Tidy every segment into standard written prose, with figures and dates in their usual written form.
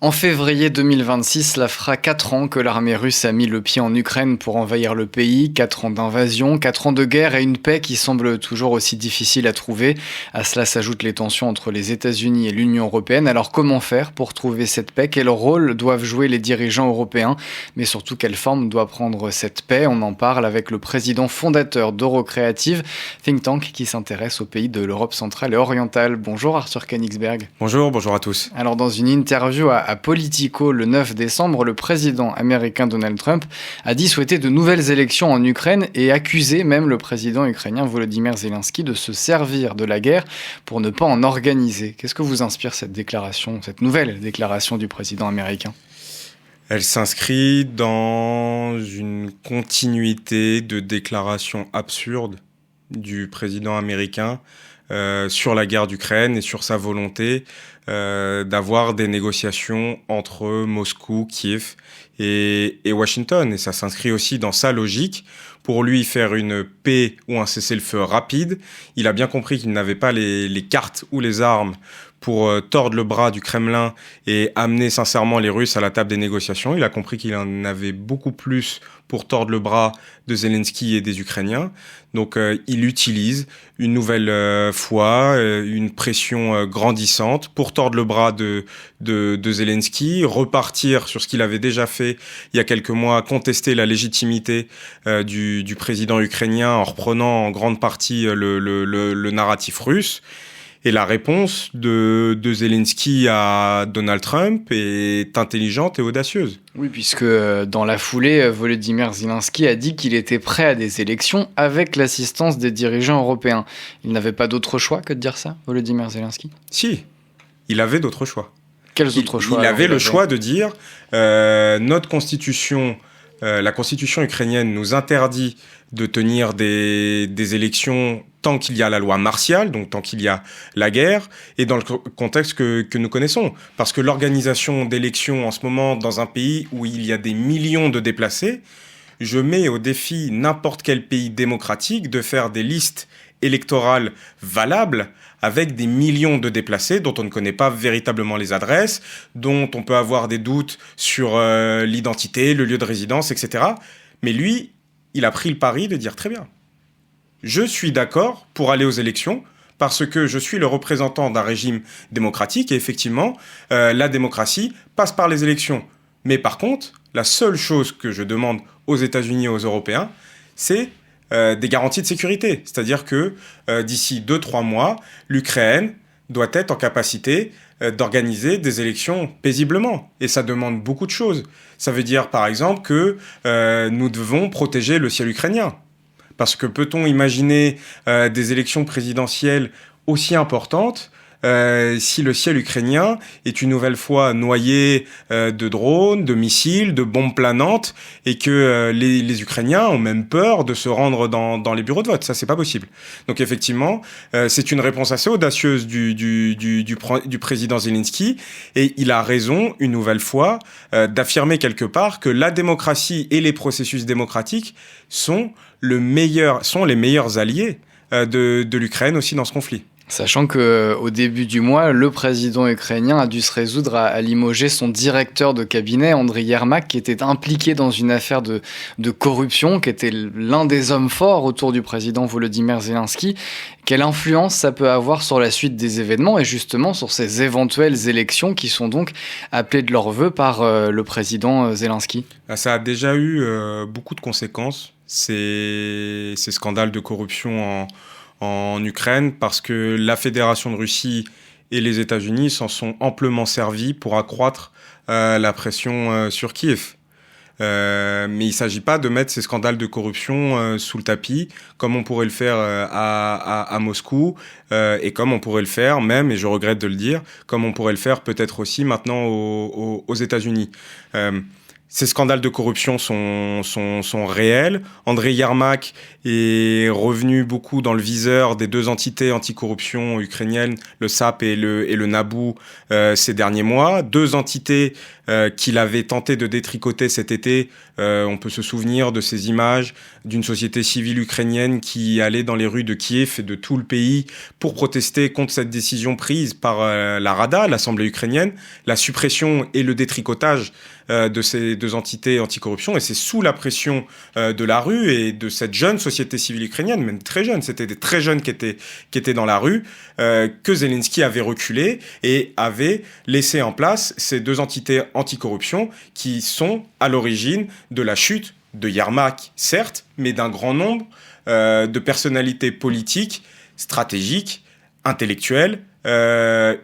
En février 2026, cela fera 4 ans que l'armée russe a mis le pied en Ukraine pour envahir le pays. 4 ans d'invasion, 4 ans de guerre et une paix qui semble toujours aussi difficile à trouver. À cela s'ajoutent les tensions entre les États-Unis et l'Union européenne. Alors comment faire pour trouver cette paix? Quel rôle doivent jouer les dirigeants européens? Mais surtout, quelle forme doit prendre cette paix? On en parle avec le président fondateur d'Eurocreative, think tank qui s'intéresse aux pays de l'Europe centrale et orientale. Bonjour Arthur Koenigsberg. Bonjour à tous. Alors dans une interview à Politico le 9 décembre, le président américain Donald Trump a dit souhaiter de nouvelles élections en Ukraine et accusé même le président ukrainien Volodymyr Zelensky de se servir de la guerre pour ne pas en organiser. Qu'est-ce que vous inspire cette déclaration, cette nouvelle déclaration du président américain ? Elle s'inscrit dans une continuité de déclarations absurdes du président américain sur la guerre d'Ukraine et sur sa volonté d'avoir des négociations entre Moscou, Kiev et Washington. Et ça s'inscrit aussi dans sa logique. Pour lui, faire une paix ou un cessez-le-feu rapide, il a bien compris qu'il n'avait pas les cartes ou les armes pour tordre le bras du Kremlin et amener sincèrement les Russes à la table des négociations. Il a compris qu'il en avait beaucoup plus pour tordre le bras de Zelensky et des Ukrainiens. Donc il utilise une nouvelle fois une pression grandissante pour tordre le bras de Zelensky, repartir sur ce qu'il avait déjà fait il y a quelques mois, contester la légitimité du président ukrainien en reprenant en grande partie le narratif russe. Et la réponse de Zelensky à Donald Trump est intelligente et audacieuse. Oui, puisque dans la foulée, Volodymyr Zelensky a dit qu'il était prêt à des élections avec l'assistance des dirigeants européens. Il n'avait pas d'autre choix que de dire ça, Volodymyr Zelensky ? Si, il avait d'autres choix. Quels autres choix ? Il avait le choix de dire notre constitution, la constitution ukrainienne nous interdit de tenir des élections tant qu'il y a la loi martiale, donc tant qu'il y a la guerre, et dans le contexte que nous connaissons. Parce que l'organisation d'élections en ce moment dans un pays où il y a des millions de déplacés, je mets au défi n'importe quel pays démocratique de faire des listes électorales valables avec des millions de déplacés dont on ne connaît pas véritablement les adresses, dont on peut avoir des doutes sur l'identité, le lieu de résidence, etc. Mais lui, il a pris le pari de dire très bien. Je suis d'accord pour aller aux élections parce que je suis le représentant d'un régime démocratique et effectivement, la démocratie passe par les élections. Mais par contre, la seule chose que je demande aux États-Unis et aux Européens, c'est des garanties de sécurité. C'est-à-dire que d'ici 2-3 mois, l'Ukraine doit être en capacité d'organiser des élections paisiblement. Et ça demande beaucoup de choses. Ça veut dire, par exemple, que nous devons protéger le ciel ukrainien. Parce que peut-on imaginer des élections présidentielles aussi importantes si le ciel ukrainien est une nouvelle fois noyé de drones, de missiles, de bombes planantes, et que les Ukrainiens ont même peur de se rendre dans les bureaux de vote. Ça, c'est pas possible. Donc effectivement, c'est une réponse assez audacieuse du président Zelensky, et il a raison, une nouvelle fois, d'affirmer quelque part que la démocratie et les processus démocratiques sont les meilleurs alliés de l'Ukraine aussi dans ce conflit. Sachant qu'au début du mois, le président ukrainien a dû se résoudre à limoger son directeur de cabinet, Andriy Yermak, qui était impliqué dans une affaire de corruption, qui était l'un des hommes forts autour du président Volodymyr Zelensky. Quelle influence ça peut avoir sur la suite des événements et justement sur ces éventuelles élections qui sont donc appelées de leur vœu par le président Zelensky ? Ça a déjà eu beaucoup de conséquences, ces scandales de corruption en Ukraine, parce que la Fédération de Russie et les États-Unis s'en sont amplement servis pour accroître la pression sur Kiev. Mais il ne s'agit pas de mettre ces scandales de corruption sous le tapis, comme on pourrait le faire à Moscou, et comme on pourrait le faire même, et je regrette de le dire, comme on pourrait le faire peut-être aussi maintenant aux États-Unis. Ces scandales de corruption sont réels. Andriy Yermak est revenu beaucoup dans le viseur des deux entités anticorruption ukrainiennes, le SAP et le NABU, ces derniers mois. Deux entités qu'il avait tenté de détricoter cet été. On peut se souvenir de ces images d'une société civile ukrainienne qui allait dans les rues de Kiev et de tout le pays pour protester contre cette décision prise par la Rada, l'Assemblée ukrainienne, la suppression et le détricotage de ces deux entités anticorruption. Et c'est sous la pression de la rue et de cette jeune société civile ukrainienne, même très jeune, c'était des très jeunes qui étaient dans la rue, que Zelensky avait reculé et avait laissé en place ces deux entités anticorruption qui sont à l'origine de la chute de Yermak, certes, mais d'un grand nombre de personnalités politiques, stratégiques, intellectuelles,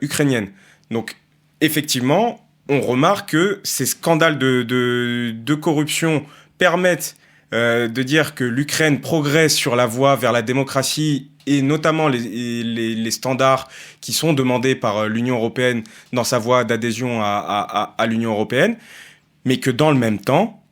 ukrainiennes. Donc, effectivement, on remarque que ces scandales de corruption permettent de dire que l'Ukraine progresse sur la voie vers la démocratie et notamment les standards qui sont demandés par l'Union européenne dans sa voie d'adhésion à l'Union européenne, mais que dans le même temps,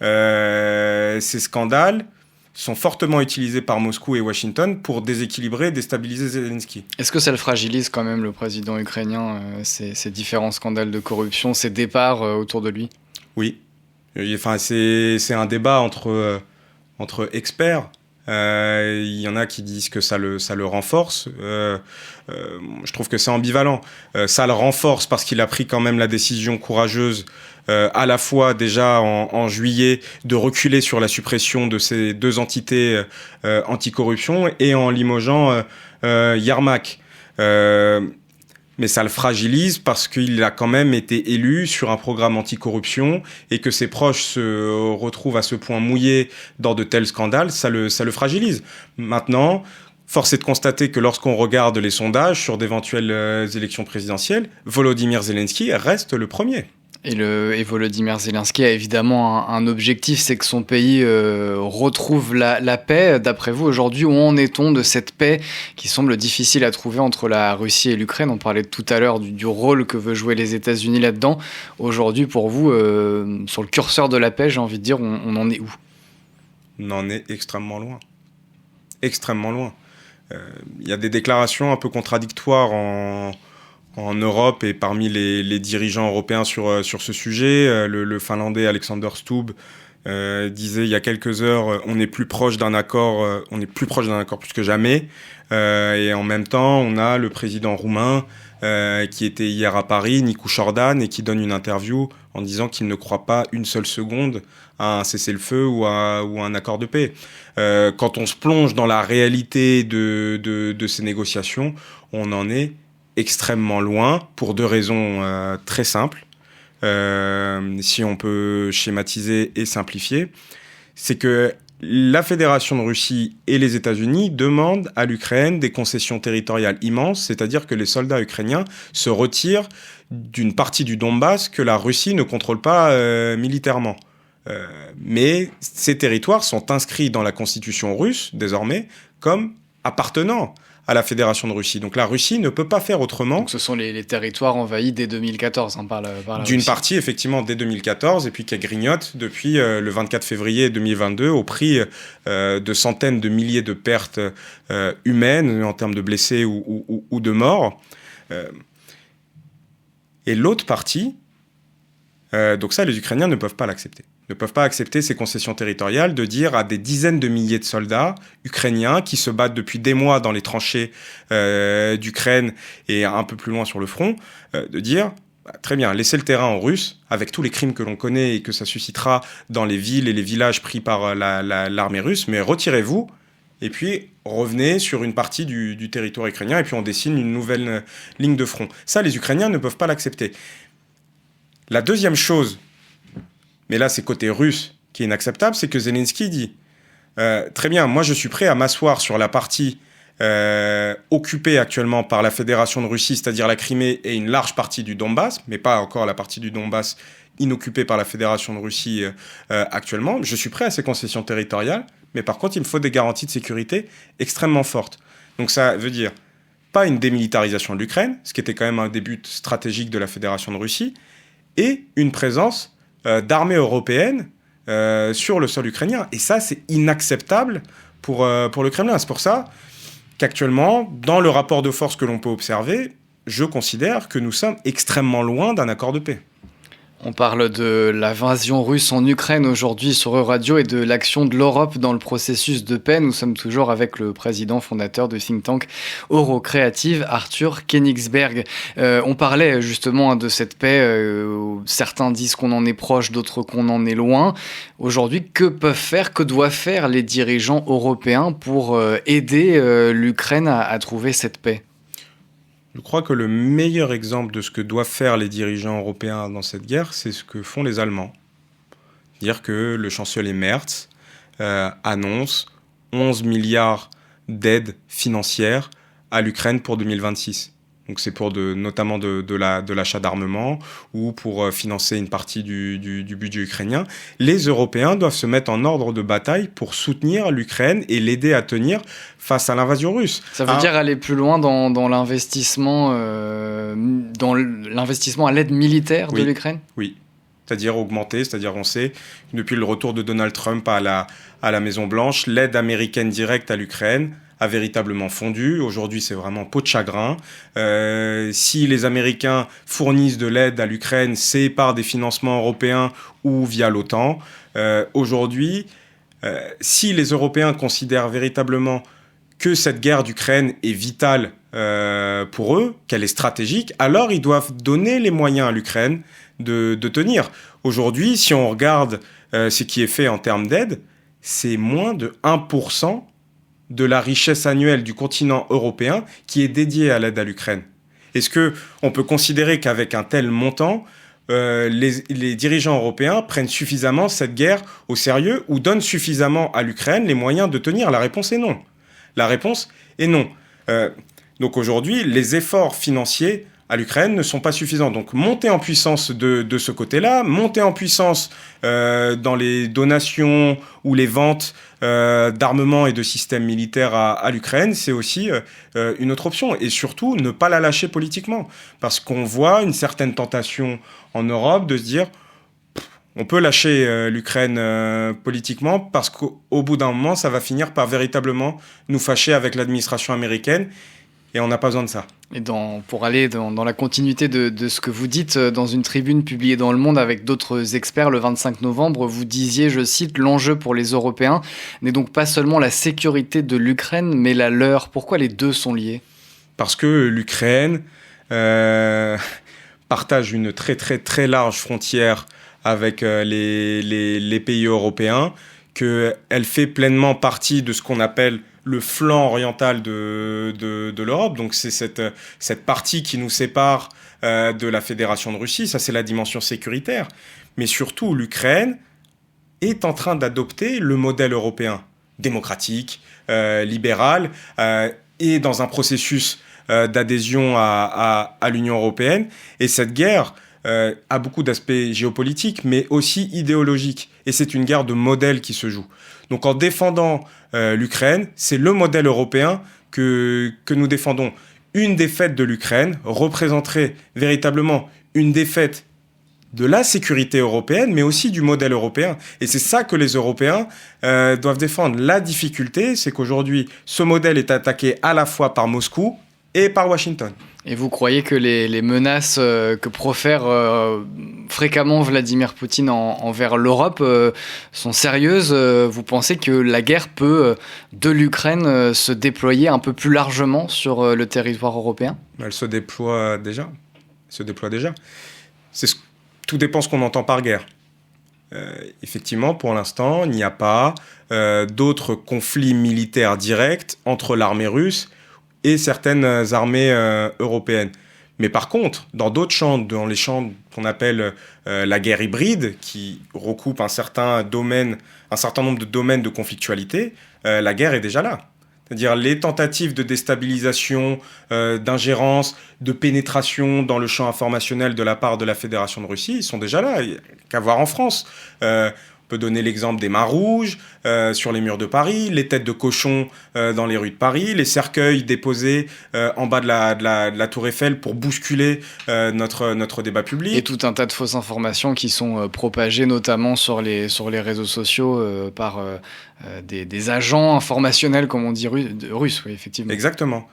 ces scandales sont fortement utilisés par Moscou et Washington pour déséquilibrer, déstabiliser Zelensky. Est-ce que ça le fragilise quand même, le président ukrainien, ces différents scandales de corruption, ces départs autour de lui ? Oui. Enfin, c'est un débat entre experts. Il y en a qui disent que ça le renforce. Je trouve que c'est ambivalent. Ça le renforce parce qu'il a pris quand même la décision courageuse, à la fois déjà en juillet, de reculer sur la suppression de ces deux entités anticorruption et en limogeant Yermak. Mais ça le fragilise parce qu'il a quand même été élu sur un programme anticorruption et que ses proches se retrouvent à ce point mouillés dans de tels scandales, ça le fragilise. Maintenant, force est de constater que lorsqu'on regarde les sondages sur d'éventuelles élections présidentielles, Volodymyr Zelensky reste le premier. Et Volodymyr Zelensky a évidemment un objectif, c'est que son pays retrouve la paix. D'après vous, aujourd'hui, où en est-on de cette paix qui semble difficile à trouver entre la Russie et l'Ukraine ? On parlait tout à l'heure du rôle que veut jouer les États-Unis là-dedans. Aujourd'hui, pour vous, sur le curseur de la paix, j'ai envie de dire, on en est où ? On en est extrêmement loin. Extrêmement loin. Il y a des déclarations un peu contradictoires en Europe et parmi les dirigeants européens sur ce sujet. Le Finlandais Alexander Stubb disait il y a quelques heures, on est plus proche d'un accord plus que jamais. Et en même temps, on a le président roumain qui était hier à Paris, Nicu Șordan, et qui donne une interview en disant qu'il ne croit pas une seule seconde à un cessez-le-feu ou à un accord de paix. Quand on se plonge dans la réalité de ces négociations, on en est extrêmement loin pour deux raisons très simples. Si on peut schématiser et simplifier, c'est que la Fédération de Russie et les États-Unis demandent à l'Ukraine des concessions territoriales immenses, c'est-à-dire que les soldats ukrainiens se retirent d'une partie du Donbass que la Russie ne contrôle pas militairement. Mais ces territoires sont inscrits dans la constitution russe, désormais, comme appartenant à la Fédération de Russie. Donc la Russie ne peut pas faire autrement. Donc ce sont les territoires envahis dès 2014 par la d'une Russie. Partie, effectivement, dès 2014, et puis qui grignote depuis le 24 février 2022 au prix de centaines de milliers de pertes humaines en termes de blessés ou de morts. Et l'autre partie, donc ça, les Ukrainiens ne peuvent pas l'accepter. Ne peuvent pas accepter ces concessions territoriales, de dire à des dizaines de milliers de soldats ukrainiens qui se battent depuis des mois dans les tranchées d'Ukraine et un peu plus loin sur le front, de dire très bien, laissez le terrain aux Russes, avec tous les crimes que l'on connaît et que ça suscitera dans les villes et les villages pris par l'armée russe, mais retirez-vous et puis revenez sur une partie du territoire ukrainien et puis on dessine une nouvelle ligne de front. Ça, les Ukrainiens ne peuvent pas l'accepter. La deuxième chose, mais là c'est côté russe qui est inacceptable, c'est que Zelensky dit très bien, moi je suis prêt à m'asseoir sur la partie occupée actuellement par la Fédération de Russie, c'est-à-dire la Crimée et une large partie du Donbass, mais pas encore la partie du Donbass inoccupée par la Fédération de Russie actuellement. Je suis prêt à ces concessions territoriales, mais par contre il me faut des garanties de sécurité extrêmement fortes. Donc ça veut dire pas une démilitarisation de l'Ukraine, ce qui était quand même un des buts stratégiques de la Fédération de Russie, et une présence d'armées européennes sur le sol ukrainien. Et ça, c'est inacceptable pour le Kremlin. C'est pour ça qu'actuellement, dans le rapport de force que l'on peut observer, je considère que nous sommes extrêmement loin d'un accord de paix. On parle de l'invasion russe en Ukraine aujourd'hui sur Euradio et de l'action de l'Europe dans le processus de paix. Nous sommes toujours avec le président fondateur de think tank Eurocreative, Arthur Koenigsberg. On parlait justement de cette paix. Certains disent qu'on en est proche, d'autres qu'on en est loin. Aujourd'hui, que doivent faire les dirigeants européens pour aider l'Ukraine à trouver cette paix ? Je crois que le meilleur exemple de ce que doivent faire les dirigeants européens dans cette guerre, c'est ce que font les Allemands. Dire que le chancelier Merz annonce 11 milliards d'aides financières à l'Ukraine pour 2026. Donc c'est pour notamment de l'achat d'armement ou pour financer une partie du budget ukrainien. Les Européens doivent se mettre en ordre de bataille pour soutenir l'Ukraine et l'aider à tenir face à l'invasion russe. Ça veut dire aller plus loin dans l'investissement à l'aide militaire de l'Ukraine ? Oui. C'est-à-dire augmenter, on sait, depuis le retour de Donald Trump à la Maison-Blanche, l'aide américaine directe à l'Ukraine a véritablement fondu. Aujourd'hui, c'est vraiment peau de chagrin. Si les Américains fournissent de l'aide à l'Ukraine, c'est par des financements européens ou via l'OTAN. Aujourd'hui, si les Européens considèrent véritablement que cette guerre d'Ukraine est vitale pour eux, qu'elle est stratégique, alors ils doivent donner les moyens à l'Ukraine de tenir. Aujourd'hui, si on regarde ce qui est fait en termes d'aide, c'est moins de 1% de la richesse annuelle du continent européen qui est dédiée à l'aide à l'Ukraine. Est-ce qu'on peut considérer qu'avec un tel montant, les dirigeants européens prennent suffisamment cette guerre au sérieux ou donnent suffisamment à l'Ukraine les moyens de tenir ? La réponse est non. La réponse est non. Donc aujourd'hui, les efforts financiers à l'Ukraine ne sont pas suffisants. Donc monter en puissance de ce côté-là, monter en puissance dans les donations ou les ventes d'armements et de systèmes militaires à l'Ukraine, c'est aussi une autre option. Et surtout, ne pas la lâcher politiquement. Parce qu'on voit une certaine tentation en Europe de se dire on peut lâcher l'Ukraine politiquement parce qu'au bout d'un moment, ça va finir par véritablement nous fâcher avec l'administration américaine. Et on n'a pas besoin de ça. Et pour aller dans la continuité de ce que vous dites, dans une tribune publiée dans Le Monde avec d'autres experts le 25 novembre, vous disiez, je cite, « L'enjeu pour les Européens n'est donc pas seulement la sécurité de l'Ukraine, mais la leur ». Pourquoi les deux sont liés ? Parce que l'Ukraine partage une très très très large frontière avec les pays européens, qu'elle fait pleinement partie de ce qu'on appelle le flanc oriental de l'Europe. Donc c'est cette partie qui nous sépare de la Fédération de Russie. Ça, c'est la dimension sécuritaire. Mais surtout, l'Ukraine est en train d'adopter le modèle européen, démocratique, libéral, et dans un processus d'adhésion à l'Union européenne. Et cette guerre a beaucoup d'aspects géopolitiques, mais aussi idéologiques. Et c'est une guerre de modèle qui se joue. Donc en défendant l'Ukraine, c'est le modèle européen que nous défendons. Une défaite de l'Ukraine représenterait véritablement une défaite de la sécurité européenne, mais aussi du modèle européen. Et c'est ça que les Européens doivent défendre. La difficulté, c'est qu'aujourd'hui, ce modèle est attaqué à la fois par Moscou et par Washington. Et vous croyez que les menaces que profère fréquemment Vladimir Poutine envers l'Europe sont sérieuses ? Vous pensez que la guerre peut, de l'Ukraine, se déployer un peu plus largement sur le territoire européen ? Elle se déploie déjà. Tout dépend ce qu'on entend par guerre. Effectivement, pour l'instant, il n'y a pas d'autres conflits militaires directs entre l'armée russe et certaines armées européennes. Mais par contre, dans d'autres champs, dans les champs qu'on appelle la guerre hybride, qui recoupe un certain nombre de domaines de conflictualité, la guerre est déjà là. C'est-à-dire les tentatives de déstabilisation, d'ingérence, de pénétration dans le champ informationnel de la part de la Fédération de Russie, ils sont déjà là. Il n'y a qu'à voir en France. On peut donner l'exemple des mains rouges sur les murs de Paris, les têtes de cochons dans les rues de Paris, les cercueils déposés en bas de la Tour Eiffel pour bousculer notre débat public. Et tout un tas de fausses informations qui sont propagées notamment sur les réseaux sociaux par des agents informationnels, comme on dit, russes, oui, effectivement. Exactement,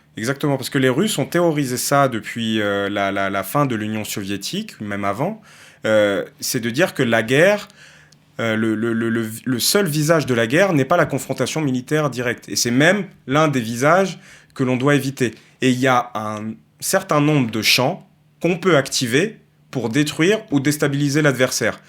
parce que les Russes ont théorisé ça depuis la fin de l'Union soviétique, même avant. c'est de dire que la guerre, le seul visage de la guerre n'est pas la confrontation militaire directe. Et c'est même l'un des visages que l'on doit éviter. Et il y a un certain nombre de champs qu'on peut activer pour détruire ou déstabiliser l'adversaire.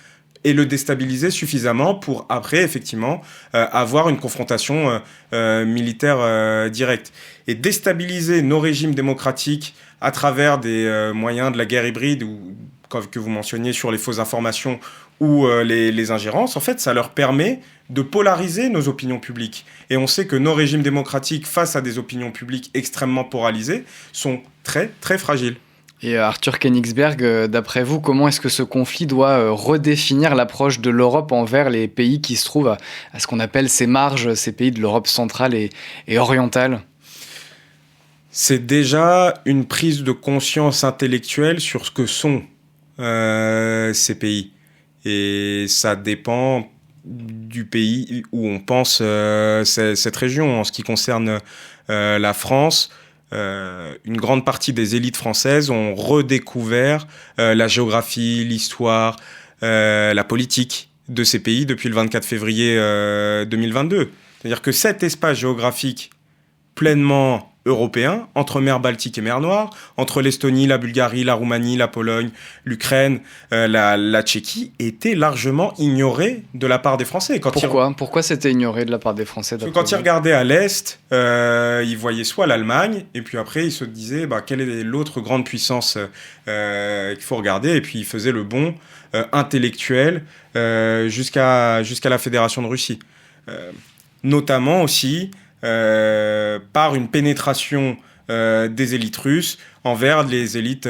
Et le déstabiliser suffisamment pour, après, effectivement, avoir une confrontation militaire directe. Et déstabiliser nos régimes démocratiques à travers des moyens de la guerre hybride, ou que vous mentionniez sur les fausses informations ou les ingérences, en fait, ça leur permet de polariser nos opinions publiques. Et on sait que nos régimes démocratiques, face à des opinions publiques extrêmement polarisées, sont très, très fragiles. Et Arthur Königsberg, d'après vous, comment est-ce que ce conflit doit redéfinir l'approche de l'Europe envers les pays qui se trouvent à ce qu'on appelle ces marges, ces pays de l'Europe centrale et orientale ? C'est déjà une prise de conscience intellectuelle sur ce que sont ces pays. Et ça dépend du pays où on pense cette région. En ce qui concerne la France, une grande partie des élites françaises ont redécouvert la géographie, l'histoire, la politique de ces pays depuis le 24 février 2022. C'est-à-dire que cet espace géographique pleinement européen, entre mer Baltique et mer Noire, entre l'Estonie, la Bulgarie, la Roumanie, la Pologne, l'Ukraine, la Tchéquie, était largement ignoré de la part des Français. Pourquoi c'était ignoré de la part des Français ? Quand ils regardaient à l'Est, ils voyaient soit l'Allemagne, et puis après ils se disaient quelle est l'autre grande puissance qu'il faut regarder, et puis ils faisaient le bond intellectuel jusqu'à la Fédération de Russie. Notamment aussi par une pénétration des élites russes envers les élites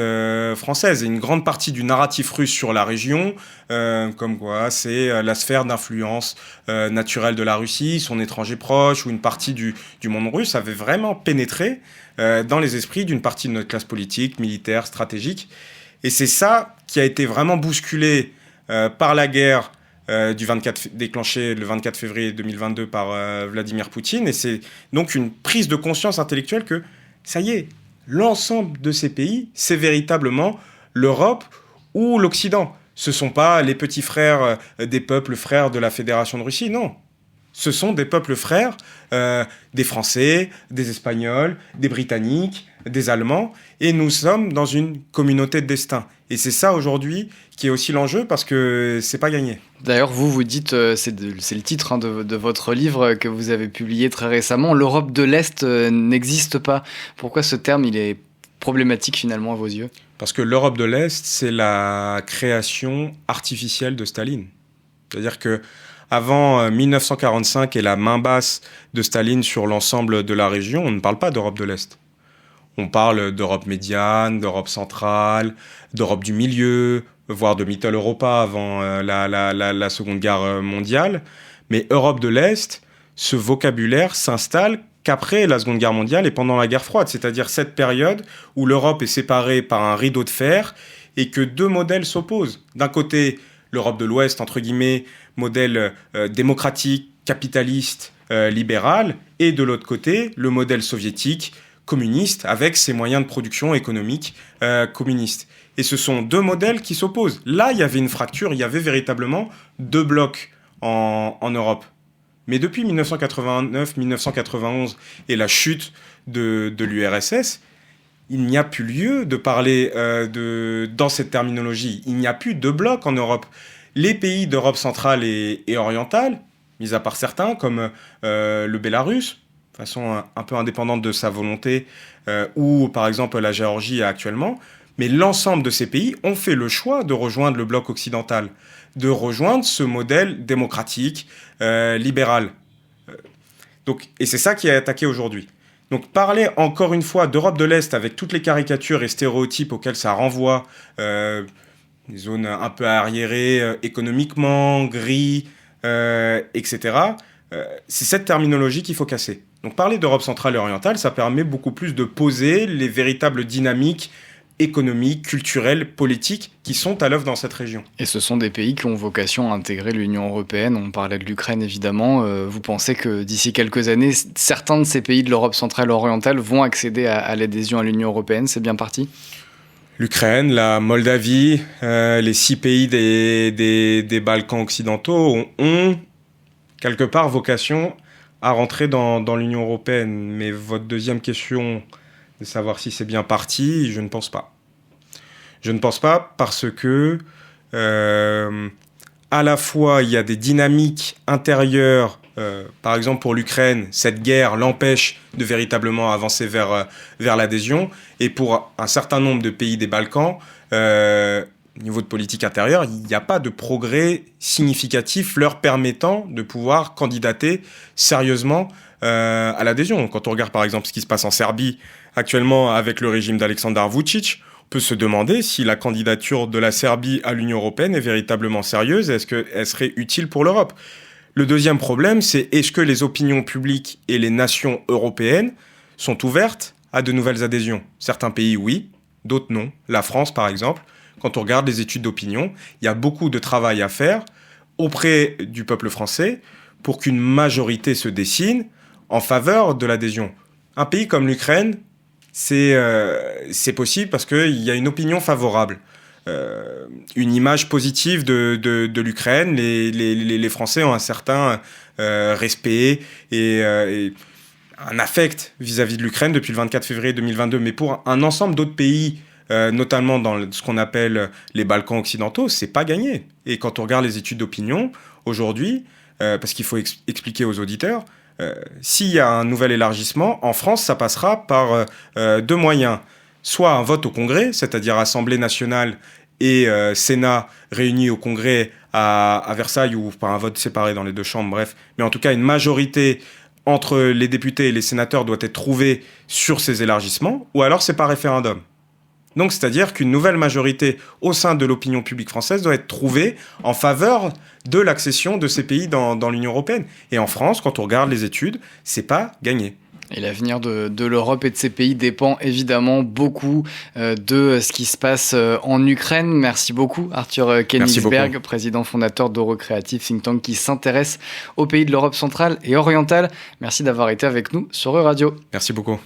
françaises. Et une grande partie du narratif russe sur la région, comme quoi c'est la sphère d'influence naturelle de la Russie, son étranger proche, ou une partie du monde russe, avait vraiment pénétré dans les esprits d'une partie de notre classe politique, militaire, stratégique. Et c'est ça qui a été vraiment bousculé par la guerre déclenché le 24 février 2022 par Vladimir Poutine. Et c'est donc une prise de conscience intellectuelle que, ça y est, l'ensemble de ces pays, c'est véritablement l'Europe ou l'Occident. Ce ne sont pas les petits frères des peuples frères de la Fédération de Russie, non. Ce sont des peuples frères, des Français, des Espagnols, des Britanniques, des Allemands, et nous sommes dans une communauté de destin. Et c'est ça aujourd'hui qui est aussi l'enjeu, parce que c'est pas gagné. D'ailleurs, vous dites, c'est le titre de votre livre que vous avez publié très récemment, l'Europe de l'Est n'existe pas. Pourquoi ce terme, il est problématique finalement à vos yeux ? Parce que l'Europe de l'Est, c'est la création artificielle de Staline. C'est-à-dire que avant 1945 et la main basse de Staline sur l'ensemble de la région, on ne parle pas d'Europe de l'Est. On parle d'Europe médiane, d'Europe centrale, d'Europe du milieu, voire de Mitteleuropa avant la Seconde Guerre mondiale. Mais Europe de l'Est, ce vocabulaire s'installe qu'après la Seconde Guerre mondiale et pendant la guerre froide. C'est-à-dire cette période où l'Europe est séparée par un rideau de fer et que deux modèles s'opposent. D'un côté, l'Europe de l'Ouest, entre guillemets, modèle démocratique, capitaliste, libéral, et de l'autre côté, le modèle soviétique, communiste, avec ses moyens de production économique communistes. Et ce sont deux modèles qui s'opposent. Là, il y avait une fracture, il y avait véritablement deux blocs en Europe. Mais depuis 1989-1991 et la chute de l'URSS, il n'y a plus lieu de parler dans cette terminologie. Il n'y a plus de blocs en Europe. Les pays d'Europe centrale et orientale, mis à part certains, comme le Bélarus, de façon un peu indépendante de sa volonté, ou par exemple la Géorgie actuellement, mais l'ensemble de ces pays ont fait le choix de rejoindre le bloc occidental, de rejoindre ce modèle démocratique, libéral. Et c'est ça qui est attaqué aujourd'hui. Donc parler encore une fois d'Europe de l'Est avec toutes les caricatures et stéréotypes auxquels ça renvoie, des zones un peu arriérées économiquement, gris, etc., c'est cette terminologie qu'il faut casser. Donc parler d'Europe centrale et orientale, ça permet beaucoup plus de poser les véritables dynamiques économiques, culturelles, politiques qui sont à l'œuvre dans cette région. Et ce sont des pays qui ont vocation à intégrer l'Union européenne. On parlait de l'Ukraine évidemment. Vous pensez que d'ici quelques années, certains de ces pays de l'Europe centrale et orientale vont accéder à l'adhésion à l'Union européenne ? C'est bien parti ? L'Ukraine, la Moldavie, les 6 pays des Balkans occidentaux ont quelque part vocation à rentrer dans l'Union européenne. Mais votre deuxième question, de savoir si c'est bien parti, je ne pense pas. Je ne pense pas parce que à la fois il y a des dynamiques intérieures. Par exemple, pour l'Ukraine, cette guerre l'empêche de véritablement avancer vers l'adhésion. Et pour un certain nombre de pays des Balkans, au niveau de politique intérieure, il n'y a pas de progrès significatif leur permettant de pouvoir candidater sérieusement à l'adhésion. Quand on regarde par exemple ce qui se passe en Serbie actuellement avec le régime d'Aleksandar Vučić, on peut se demander si la candidature de la Serbie à l'Union européenne est véritablement sérieuse. Est-ce qu'elle serait utile pour l'Europe ? Le deuxième problème, c'est est-ce que les opinions publiques et les nations européennes sont ouvertes à de nouvelles adhésions ? Certains pays, oui, d'autres non. La France, par exemple, quand on regarde les études d'opinion, il y a beaucoup de travail à faire auprès du peuple français pour qu'une majorité se dessine en faveur de l'adhésion. Un pays comme l'Ukraine, c'est possible parce qu'il y a une opinion favorable. Une image positive de l'Ukraine. Les Français ont un certain respect et un affect vis-à-vis de l'Ukraine depuis le 24 février 2022. Mais pour un ensemble d'autres pays, notamment dans ce qu'on appelle les Balkans occidentaux, c'est pas gagné. Et quand on regarde les études d'opinion, aujourd'hui, parce qu'il faut expliquer aux auditeurs, s'il y a un nouvel élargissement, en France, ça passera par 2 moyens. Soit un vote au Congrès, c'est-à-dire Assemblée nationale et Sénat réunis au Congrès à Versailles, ou par un vote séparé dans les 2 chambres, bref. Mais en tout cas, une majorité entre les députés et les sénateurs doit être trouvée sur ces élargissements, ou alors c'est par référendum. Donc, c'est-à-dire qu'une nouvelle majorité au sein de l'opinion publique française doit être trouvée en faveur de l'accession de ces pays dans l'Union européenne. Et en France, quand on regarde les études, c'est pas gagné. Et l'avenir de l'Europe et de ces pays dépend évidemment beaucoup de ce qui se passe en Ukraine. Merci beaucoup Arthur Kenigsberg, président fondateur d'Eurocreative, think tank qui s'intéresse aux pays de l'Europe centrale et orientale. Merci d'avoir été avec nous sur Euradio. Merci beaucoup.